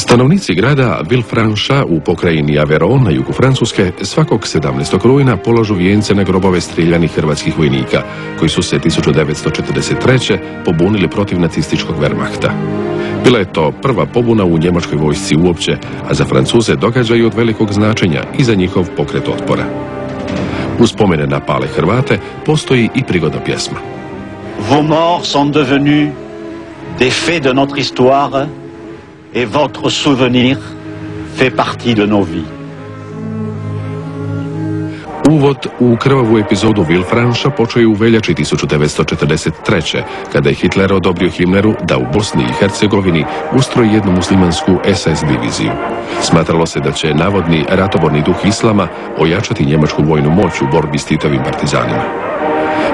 Stanovnici grada Villefranche u pokrajini Aveyron na jugu Francuske svakog 17. rujna polažu vijence na grobove streljanih hrvatskih vojnika, koji su se 1943. pobunili protiv nacističkog Wehrmachta. Bila je to prva pobuna u njemačkoj vojsci uopće, a za Francuze događaj od velikog značenja i za njihov pokret otpora. Uz spomene na pale Hrvate postoji i prigodna pjesma. Vos morts sont devenus des faits de notre histoire et votre souvenir fait partie de nos vies. Uvod u krvavu epizodu Villefranche počeo je u veljači 1943. kada je Hitler odobrio Himmleru da u Bosni i Hercegovini ustroji jednu muslimansku SS diviziju. Smatralo se da će navodni ratoborni duh islama ojačati njemačku vojnu moć u borbi s Titovim partizanima.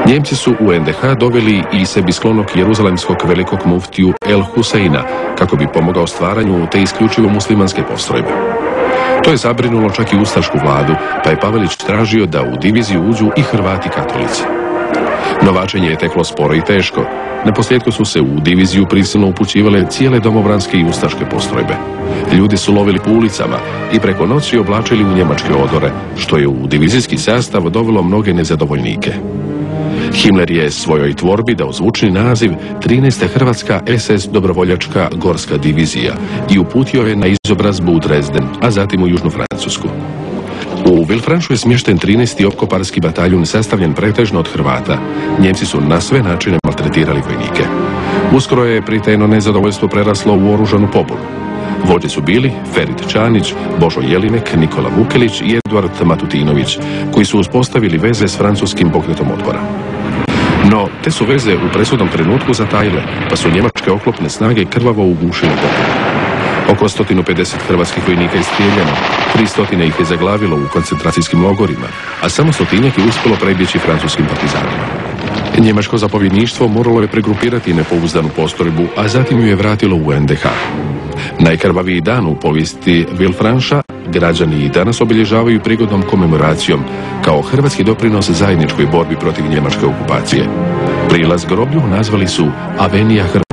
Njemci su u NDH doveli i sebi sklonog jeruzalemskog velikog muftiju El Huseina kako bi pomogao stvaranju te isključivo muslimanske postrojbe. To je zabrinulo čak i ustašku vladu, pa je Pavelić tražio da u diviziju uđu i Hrvati katolici. Novačenje je teklo sporo i teško. Naposljetku su se u diviziju prisilno upućivale cijele domobranske i ustaške postrojbe. Ljudi su lovili po ulicama i preko noći oblačili u njemačke odore, što je u divizijski sastav dovelo mnoge nezadovoljnike. Himmler je svojoj tvorbi dao zvučni naziv 13. Hrvatska SS dobrovoljačka gorska divizija i uputio je na izobrazbu u Dresden, a zatim u Južnu Francusku. U Villefrancheu je smješten 13. opkoparski bataljun sastavljen pretežno od Hrvata. Njemci su na sve načine maltretirali vojnike. Uskoro je pritajno nezadovoljstvo preraslo u oružanu pobunu. Vođe su bili Ferit Čanić, Božo Jelinek, Nikola Vukelić i Eduard Matutinović, koji su uspostavili veze s francuskim pokretom otpora. No, te su veze u presudnom trenutku zatajile, pa su njemačke oklopne snage krvavo ugušile pobunu. Oko 150 hrvatskih vojnika je strijeljeno, 300 ih je zaglavilo u koncentracijskim logorima, a samo 100 je uspjelo prebjeći francuskim partizanima. Njemačko zapovjedništvo moralo je pregrupirati nepouzdanu postrojbu, a zatim ju je vratilo u NDH. Najkrvaviji dan u povijesti Villefranchea građani i danas obilježavaju prigodnom komemoracijom kao hrvatski doprinos zajedničkoj borbi protiv njemačke okupacije. Prilaz groblju nazvali su Avenija Hrvatske.